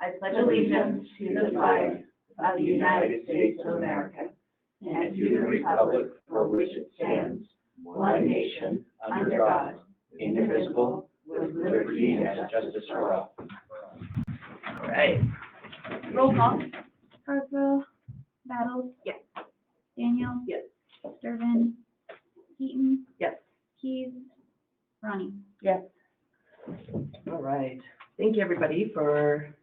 I pledge allegiance to the flag of the United States of America and to the republic for which it stands, one nation, under God, indivisible, with liberty and justice for all. All right. Roll call. Carswell, Battles. Yes. Daniel. Yes. Sturban, Keaton, Yes. Keys, Ronnie. Yes. All right. Thank you, everybody, for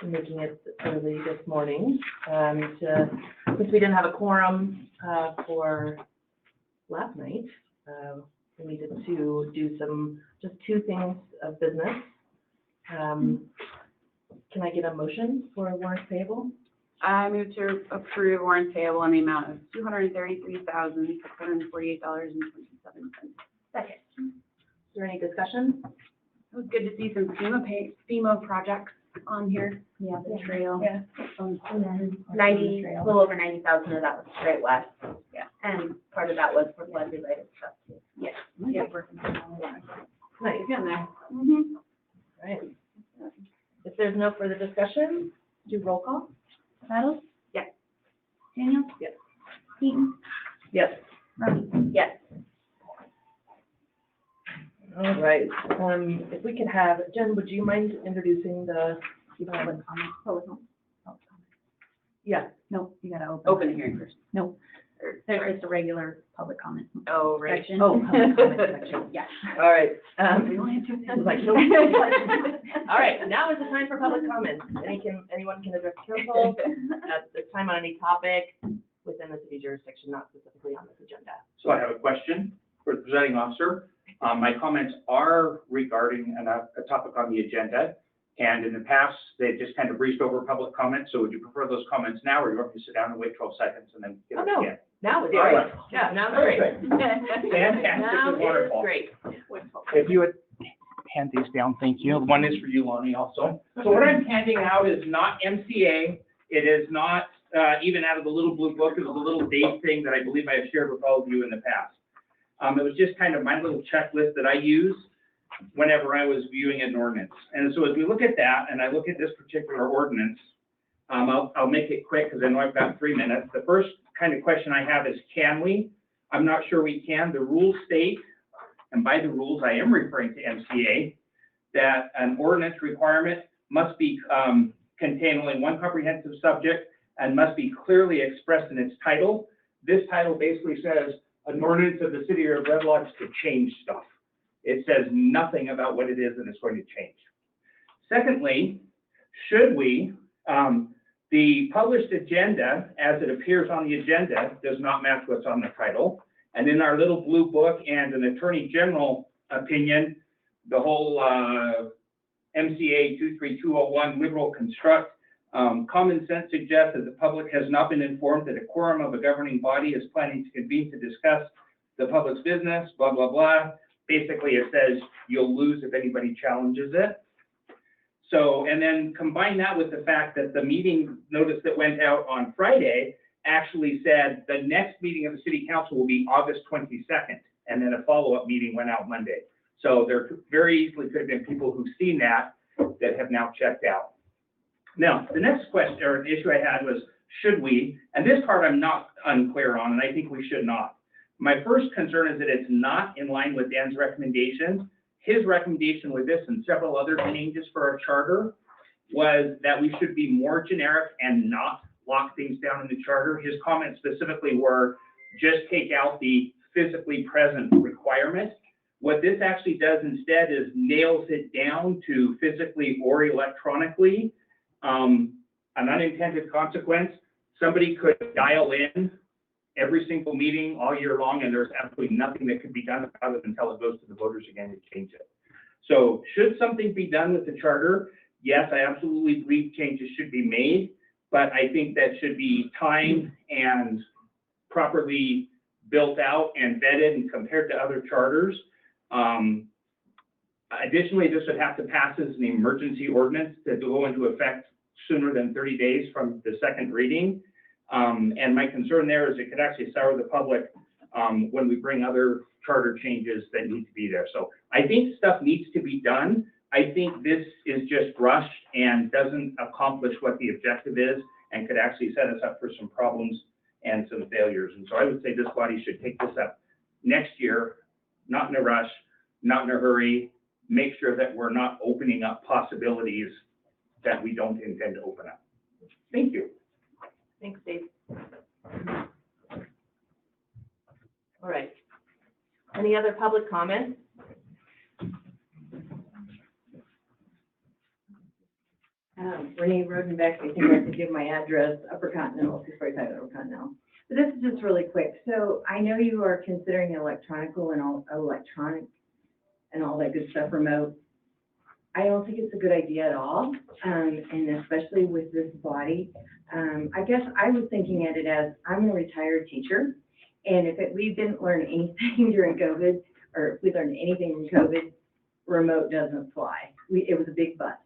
making it early this morning. Since we didn't have a quorum for last night, we needed to do just two things of business. Can I get a motion for warrant payable? I move to approve warrant payable in the amount of $233,648.27. Second. Is there any discussion? It was good to see some FEMA projects on here. Yeah, The trail. Yeah. And then 90, a little over 90,000 of that was straight west. Yeah. And part of that was for flood related stuff too. Yes. Nice. Getting there. Right. If there's no further discussion, do roll call? Battles. Yes. Daniel. Yes. Keaton, Yes. Ronnie. Yes. All right. If we could have, Jen, would you mind introducing the? public comment. Yeah. No, you gotta open. Open the hearing first. No, there's just a regular public comment Oh, right. section. Oh, public comment section. Yeah. All right. We only have 2 minutes. Like, no. All right, now is the time for public comment. Anyone can address council at this time on any topic within the city jurisdiction, not specifically on this agenda. So I have a question for the presiding officer. My comments are regarding a topic on the agenda. And in the past, they just kind of breezed over public comments. So would you prefer those comments now, or you want me to sit down and wait 12 seconds and then get Oh, up no. again? Now it's All great. right. Yeah, now it's great. Fantastic, Now and wonderful. it's great. If you would hand these down, thank you. One is for you, Lonnie, also. So what I'm handing out is not MCA. It is not even out of the little blue book. It was a little date thing that I believe I have shared with all of you in the past. It was just kind of my little checklist that I use whenever I was viewing an ordinance. And so as we look at that, and I look at this particular ordinance, I'll make it quick because I know I've got 3 minutes. The first kind of question I have is, can we? I'm not sure we can. The rules state, and by the rules I am referring to MCA, that an ordinance requirement must be contain only one comprehensive subject and must be clearly expressed in its title. This title basically says an ordinance of the city of Red Lodge to change stuff. It says nothing about what it is that it's going to change. Secondly, should we, the published agenda as it appears on the agenda does not match what's on the title. And in our little blue book and an attorney general opinion, the whole MCA 23201 liberal construct, common sense suggests that the public has not been informed that a quorum of a governing body is planning to convene to discuss the public's business, blah, blah, blah. Basically, it says you'll lose if anybody challenges it. So, and then combine that with the fact that the meeting notice that went out on Friday actually said the next meeting of the city council will be August 22nd, and then a follow-up meeting went out Monday. So there very easily could have been people who've seen that have now checked out. Now, the next question or issue I had was, should we? And this part I'm not unclear on, and I think we should not. My first concern is that it's not in line with Dan's recommendations. His recommendation with this and several other changes for our charter was that we should be more generic and not lock things down in the charter. His comments specifically were just take out the physically present requirement. What this actually does instead is nails it down to physically or electronically. An unintended consequence, somebody could dial in every single meeting all year long, and there's absolutely nothing that could be done about it until it goes to the voters again to change it. So should something be done with the charter? Yes, I absolutely believe changes should be made, but I think that should be timed and properly built out and vetted and compared to other charters. Additionally, this would have to pass as an emergency ordinance to go into effect sooner than 30 days from the second reading. And my concern there is it could actually sour the public when we bring other charter changes that need to be there. So I think stuff needs to be done. I think this is just rushed and doesn't accomplish what the objective is and could actually set us up for some problems and some failures. And so I would say this body should take this up next year, not in a rush, not in a hurry, make sure that we're not opening up possibilities that we don't intend to open up. Thank you. Thanks, Dave. All right. Any other public comments? Renee Rodenbeck, I think I have to give my address, Upper Continental, 645 Upper Continental. But this is just really quick. So I know you are considering electronic and all that good stuff remote. I don't think it's a good idea at all, and especially with this body. I guess I was thinking at it as, I'm a retired teacher, and we didn't learn anything during COVID, or if we learned anything from COVID, remote doesn't fly. It was a big bust.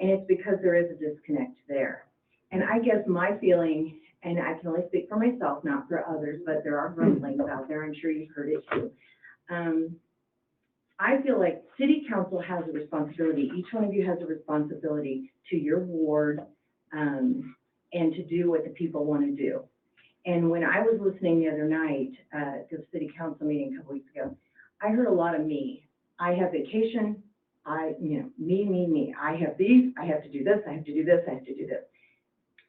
And it's because there is a disconnect there. And I guess my feeling, and I can only speak for myself, not for others, but there are rumblings out there, I'm sure you've heard it too. I feel like city council has a responsibility, each one of you has a responsibility to your ward, and to do what the people want to do. And when I was listening the other night, to the city council meeting a couple weeks ago, I heard a lot of me. I have vacation, me. I have these, I have to do this, I have to do this, I have to do this.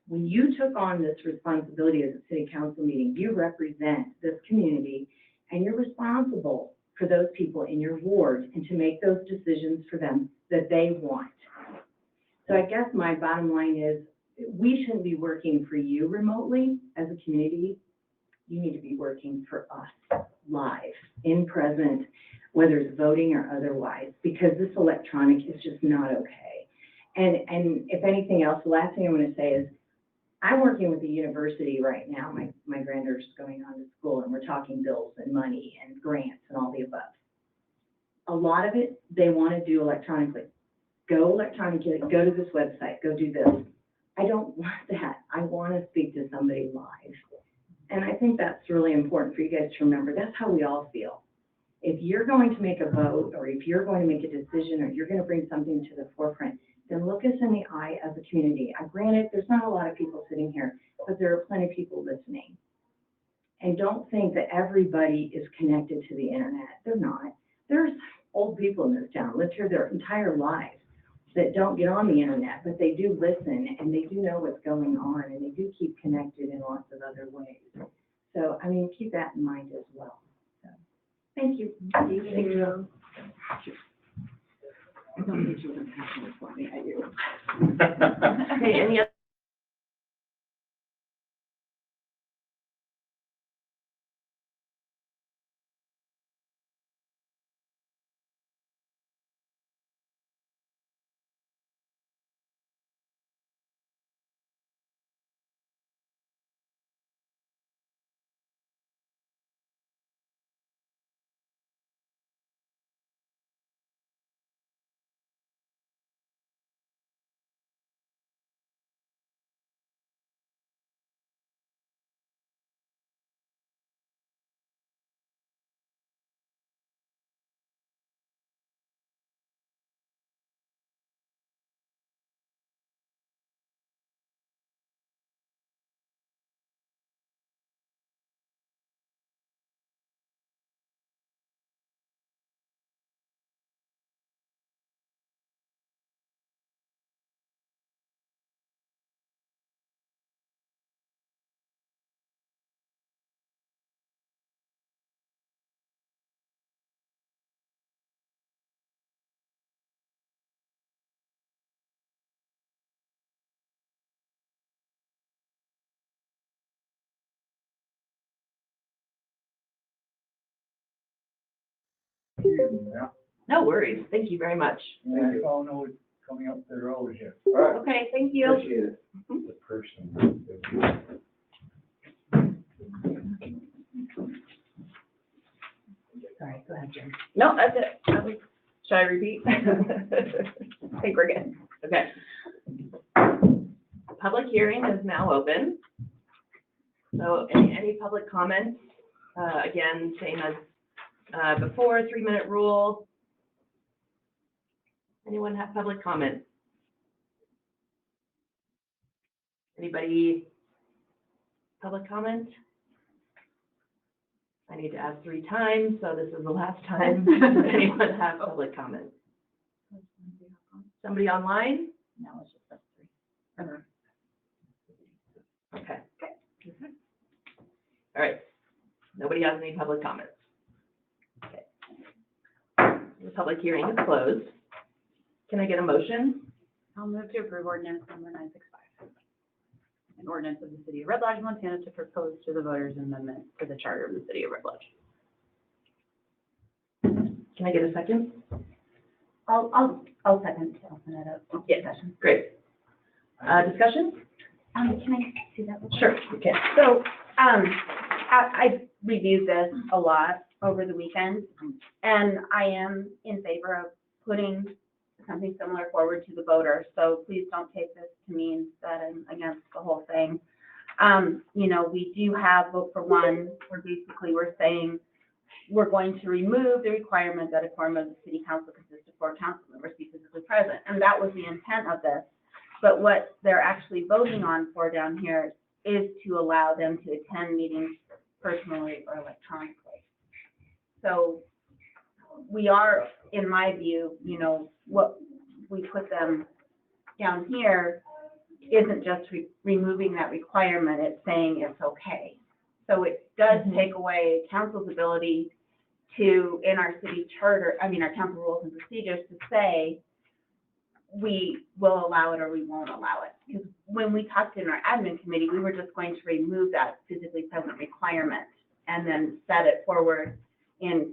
When you took on this responsibility as a city council meeting, you represent this community and you're responsible for those people in your ward and to make those decisions for them that they want. So I guess my bottom line is, we shouldn't be working for you remotely as a community. You need to be working for us live, in present, whether it's voting or otherwise, because this electronic is just not okay. And if anything else, the last thing I want to say is, I'm working with the university right now. My granddaughter's going on to school, and we're talking bills and money and grants and all the above. A lot of it, they want to do electronically. Go electronically, go to this website, go do this. I don't want that. I want to speak to somebody live. And I think that's really important for you guys to remember. That's how we all feel. If you're going to make a vote, or if you're going to make a decision, or you're going to bring something to the forefront, then look us in the eye as a community. Granted, there's not a lot of people sitting here, but there are plenty of people listening. And don't think that everybody is connected to the internet. They're not. There's old people in this town, lived here their entire lives, that don't get on the internet, but they do listen, and they do know what's going on, and they do keep connected in lots of other ways. So, I mean, keep that in mind as well. So, thank you. Thank you. I don't think you were passionate for me, I do. Okay, any other? No worries. Thank you very much. I don't know what's coming up the road here. Okay, thank you. Appreciate it. The person. Sorry, go ahead, Jen. No, that's it. Should I repeat? I think we're good. Okay. Public hearing is now open. So any public comments? Again, same as before, 3-minute rule. Anyone have public comment? Anybody, public comment? I need to ask 3 times, so this is the last time. Does anyone have public comment? Somebody online? No, it's just us 3. Okay. All right. Nobody has any public comments. Okay. The public hearing is closed. Can I get a motion? I'll move to approve ordinance number 965. An ordinance of the city of Red Lodge, Montana to propose to the voters amendment to the charter of the city of Red Lodge. Can I get a second? I'll second to open it up. Yes. Great. Discussion? Can I see that? Sure, you can. So, I reviewed this a lot over the weekend, and I am in favor of putting something similar forward to the voters. So please don't take this to mean that I'm against the whole thing. You know, we do have vote for one, where basically we're saying we're going to remove the requirement that a quorum of the city council consists of 4 council members be physically present. And that was the intent of this. But what they're actually voting on for down here is to allow them to attend meetings personally or electronically. So we are, in my view, you know, what we put them down here isn't just removing that requirement, it's saying it's okay. So it does take away council's ability to, in our city charter, I mean, our council rules and procedures, to say we will allow it or we won't allow it. Because when we talked in our admin committee, we were just going to remove that physically present requirement and then set it forward in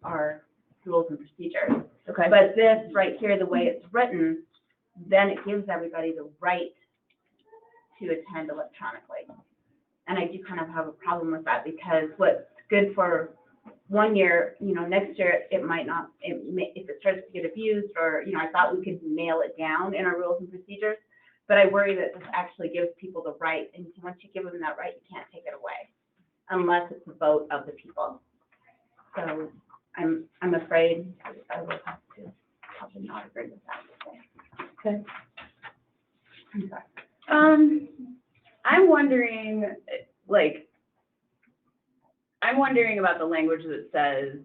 our rules and procedures. Okay. But this right here, the way it's written, then it gives everybody the right to attend electronically. And I do kind of have a problem with that, because what's good for one year, you know, next year it might not, if it starts to get abused, or, you know, I thought we could nail it down in our rules and procedures, but I worry that this actually gives people the right, and once you give them that right, you can't take it away unless it's a vote of the people. So I'm afraid I will have to probably not agree with that. Okay. I'm sorry. I'm wondering, I'm wondering about the language that says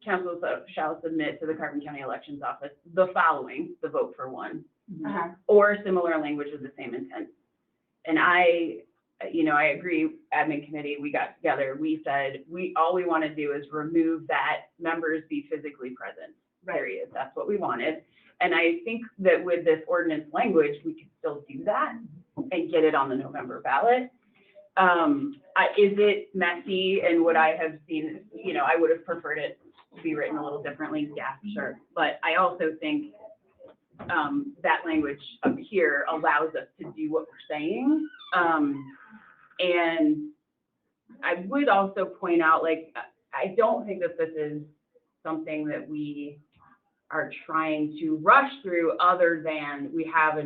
council shall submit to the Carbon County Elections Office the following, the vote for one, Uh-huh. or similar language with the same intent. And I agree, admin committee, we got together, we said, all we want to do is remove that members be physically present, period. That's what we wanted. And I think that with this ordinance language, we could still do that and get it on the November ballot. Is it messy, and would I have seen, you know, I would have preferred it to be written a little differently? Yeah, sure. But I also think that language up here allows us to do what we're saying. And I would also point out, like, I don't think that this is something that we are trying to rush through, other than we have a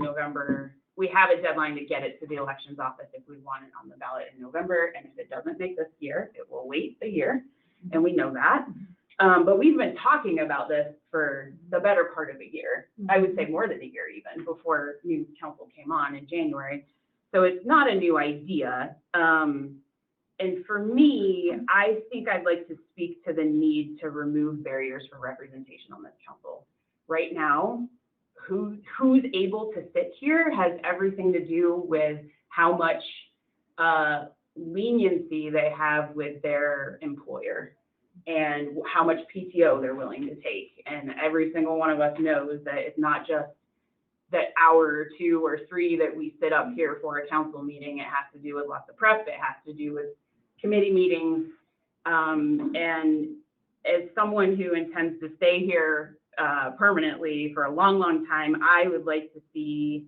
deadline to get it to the elections office if we want it on the ballot in November. And if it doesn't make this year, it will wait a year, and we know that. But we've been talking about this for the better part of a year. I would say more than a year, even before new council came on in January. So it's not a new idea. And for me, I think I'd like to speak to the need to remove barriers for representation on this council. Right now, who's able to sit here has everything to do with how much leniency they have with their employer and how much PTO they're willing to take. And every single one of us knows that it's not just that hour or 2 or 3 that we sit up here for a council meeting. It has to do with lots of prep. It has to do with committee meetings. And as someone who intends to stay here permanently for a long, long time, I would like to see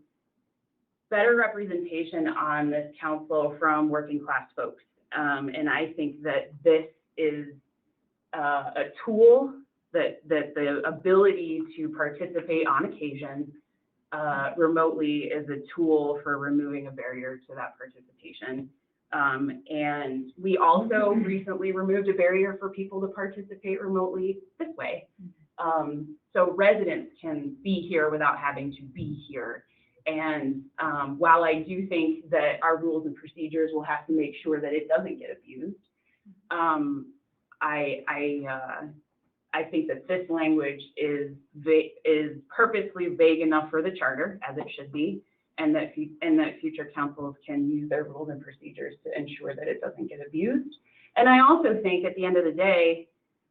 better representation on this council from working class folks. And I think that this is a tool, that the ability to participate on occasion remotely is a tool for removing a barrier to that participation. And we also recently removed a barrier for people to participate remotely this way. So residents can be here without having to be here. And while I do think that our rules and procedures will have to make sure that it doesn't get abused, I think that this language is purposely vague enough for the charter, as it should be, and that future councils can use their rules and procedures to ensure that it doesn't get abused. And I also think at the end of the day,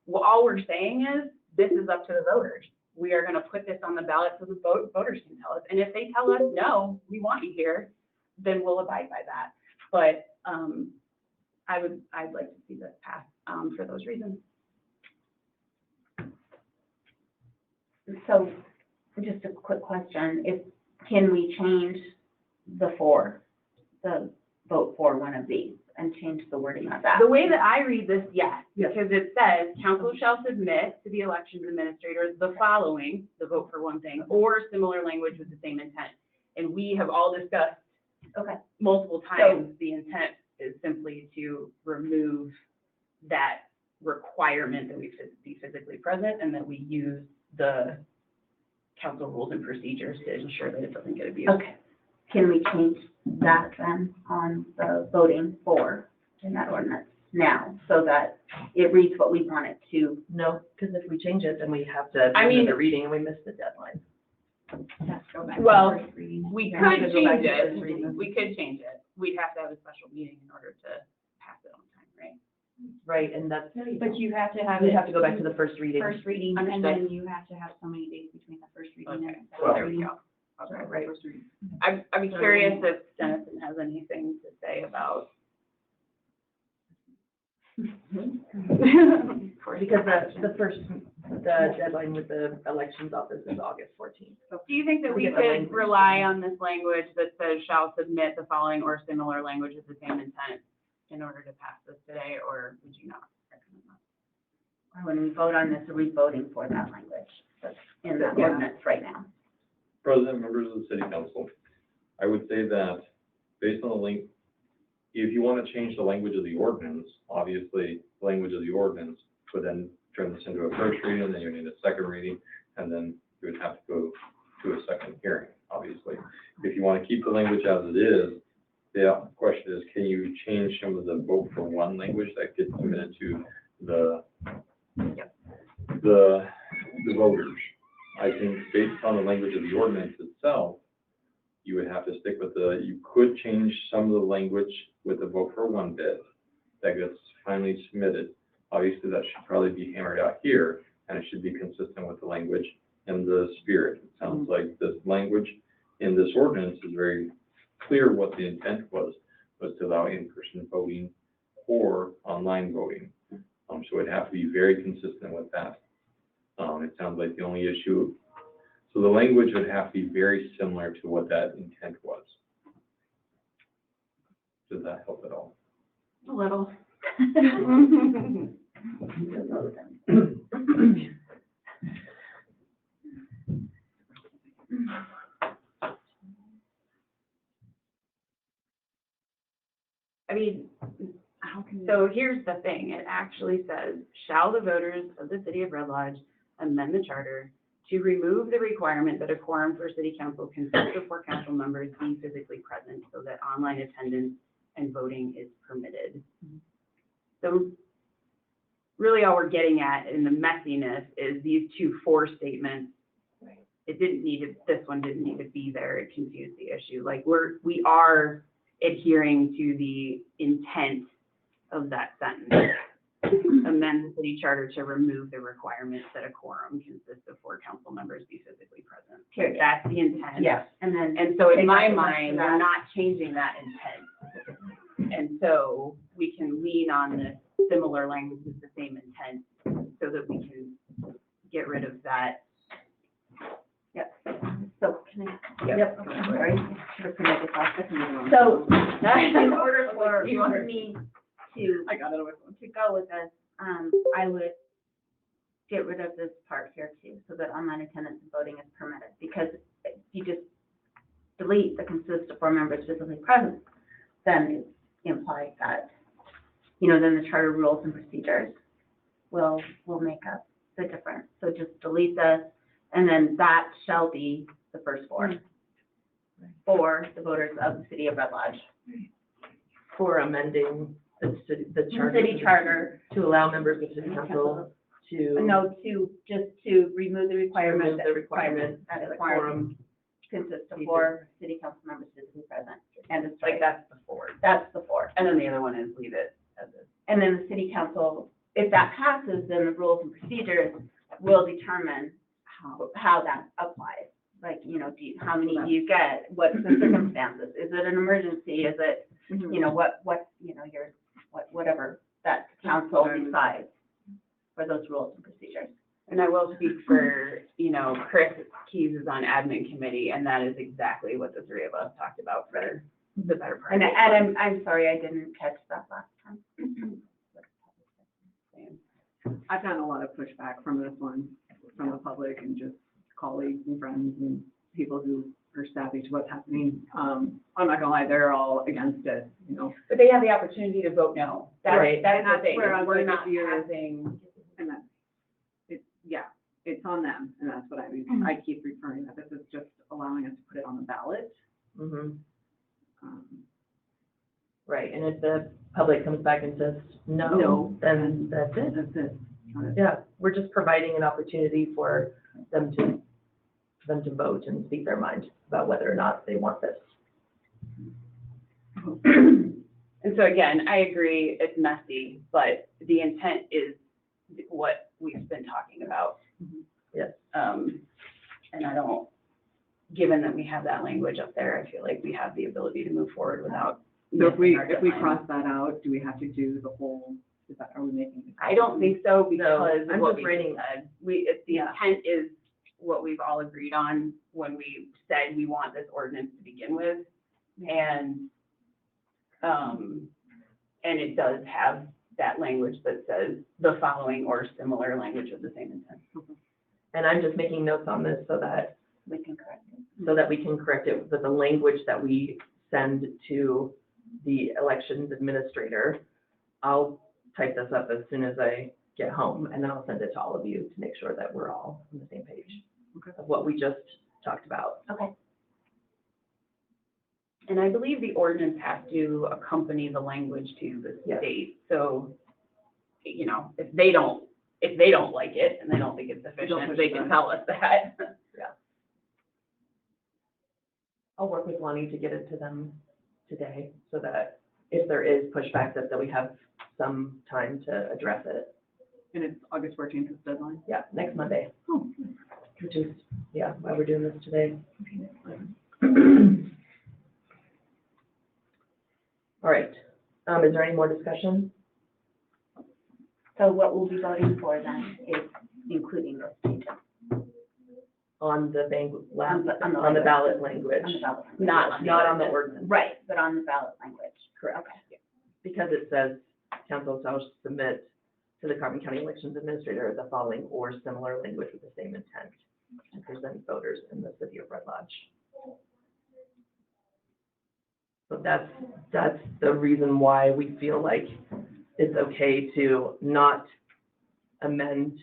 well, all we're saying is this is up to the voters. We are going to put this on the ballot so the voters can tell us. And if they tell us, no, we want you here, then we'll abide by that. But I'd like to see this pass for those reasons. So just a quick question, can we change the vote for one of these and change the wording of that? The way that I read this, yes, Yes. because it says, council shall submit to the elections administrator the following, the vote for one thing, or similar language with the same intent. And we have all discussed Okay, multiple times, the intent is simply to remove that requirement that we be physically present and that we use the council rules and procedures to ensure that it doesn't get abused. okay. Can we change that then on the voting for in that ordinance now, so that it reads what we want it to? No, because if we change it, then we have to I do mean- the reading and we miss the deadline. Well, we Yeah, could we could go back change to first reading. it. We could change it. We'd have to have a special meeting in order to pass it on time, right? Right, and that's, But you have to have we it have to go back to the first reading. first reading, and Understood. then you have to have so many days between the first reading and Okay, the so second there we reading. go. Okay. Right. I'd be curious if Dennison has anything to say about. Because the deadline with the elections office is August 14th. Do you think that we We get the could language. rely on this language that says shall submit the following or similar language with the same intent in order to pass this today, or would you not recommend that? Or when we vote on this, are we voting for that language that's in the Yeah. ordinance right now? President, members of the city council, I would say that based on the link, if you want to change the language of the ordinance, obviously, the language of the ordinance would then turn this into a first reading, then you need a second reading, and then you would have to go to a second hearing, obviously. If you want to keep the language as it is, the question is, can you change some of the vote for one language that gets submitted to the voters? I think based on the language of the ordinance itself, you would have to stick with you could change some of the language with the vote for one bit that gets finally submitted. Obviously, that should probably be hammered out here, and it should be consistent with the language and the spirit. It sounds like this language in this ordinance is very clear what the intent was to allow in-person voting or online voting. So it'd have to be very consistent with that. It sounds like the only issue, so the language would have to be very similar to what that intent was. Does that help at all? A little. I mean, so here's the thing, it actually says, shall the voters of the city of Red Lodge amend the charter to remove the requirement that a quorum for city council consists of 4 council members be physically present so that online attendance and voting is permitted. So really all we're getting at in the messiness is these 2 for statements. It didn't need to, this one didn't need to be there, it confused the issue. Like we are adhering to the intent of that sentence. Amend the city charter to remove the requirement that a quorum consists of 4 council members be physically present. Period. That's the intent. Yeah. And then, And so in Take my out the rest of mind, that. we're not changing that intent. And so we can lean on this similar language with the same intent so that we can get rid of that. yep, so can I? Yep. Okay, sorry, should have printed this off. So, in order for me to I got it over. to go with this, I would get rid of this part here too, so that online attendance and voting is permitted, because if you just delete the consists of 4 members physically present, then it implies that, then the charter rules and procedures will make up the difference. So just delete this, and then that shall be the first four for the voters of the city of Red Lodge. For amending the charter. City charter, To allow members of city council to. no, just to remove the requirement Remove the requirement that that a a quorum quorum, consists of 4 city council members physically present. And it's Like that's the four. that's the 4. And then the other one is leave it as is. And then the city council, if that passes, then the rules and procedures will determine how that applies. Like, you know, how many do you get? What's the circumstances? Is it an emergency? Is it, you know, whatever that council decides for those rules and procedures. And I will speak for, you know, Chris Keys is on admin committee, and that is exactly what the three of us talked about for the better part. And I'm sorry, I didn't catch that last time. I've gotten a lot of pushback from this one, from the public and just colleagues and friends and people who are savvy to what's happening. I'm not gonna lie, they're all against it, you know, But they have the opportunity to vote no. That's, Right. that's And the that's thing. where I was We're like, not if you're- passing. and that's, it's on them, and that's what I keep referring, that this is just allowing us to put it on the ballot. Mhm. Um, Right, and if the public comes back and says no, No. then that's it. That's it. Yeah, we're just providing an opportunity for them to vote and speak their mind about whether or not they want this. And so again, I agree, it's messy, but the intent is what we've been talking about. Yes. And I don't, given that we have that language up there, I feel like we have the ability to move forward without. So if we missing our deadline. cross that out, do we have to do the whole, are we making? I don't think so because I'm of what just we writing- said. If the Yeah. intent is what we've all agreed on when we said we want this ordinance to begin with. And it does have that language that says the following or similar language of the same intent. And I'm just making notes on this so that We can correct it. we can correct it with the language that we send to the elections administrator. I'll type this up as soon as I get home, and then I'll send it to all of you to make sure that we're all on the same page of what we just talked about. Okay. And I believe the ordinance has to accompany the language to the Yes. state. So, you know, if they don't like it and they don't think it's sufficient, push they it can back. tell us that. I'll work with Lonnie to get it to them today, so that if there is pushback, that we have some time to address it. And it's August 14th is deadline? Yeah, next Monday. Which is, yeah, why we're doing this today. All right, is there any more discussion? So what we'll be voting for then is including those changes On the On the on the ballot language, on the ballot. Not on the not on the ordinance. ordinance. Right, but on the ballot language. Correct. Okay. Because it says, council shall submit to the Carbon County Elections Administrator the following or similar language with the same intent to present voters in the city of Red Lodge. So that's the reason why we feel like it's okay to not amend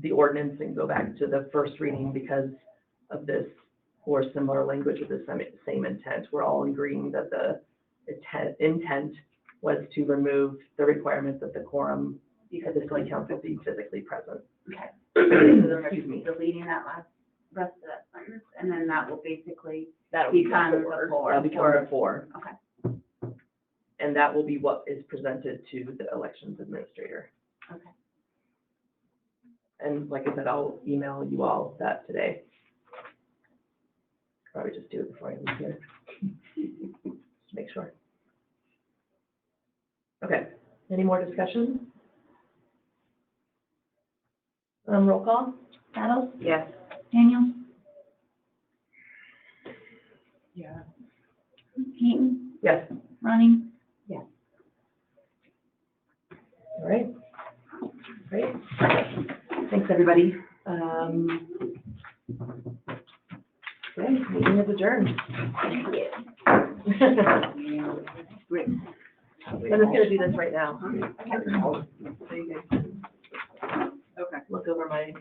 the ordinance and go back to the first reading because of this or similar language with the same intent. We're all agreeing that the intent was to remove the requirement that the quorum because the city council be physically present. Okay. So then Excuse we're me. deleting that rest of that sentence, and then that will basically That'll be become the before. four. That'll become the four. Okay. And that will be what is presented to the elections administrator. Okay. And like I said, I'll email you all that today. Probably just do it before I leave here. Just make sure. Okay, any more discussion? Roll call? Battles? Yes. Daniel? Yeah. Keaton? Yes. Ronnie? All right. Great. Thanks, everybody. Okay, meeting is adjourned. Thank you. Great. I'm just gonna do this right now. Okay. Look over my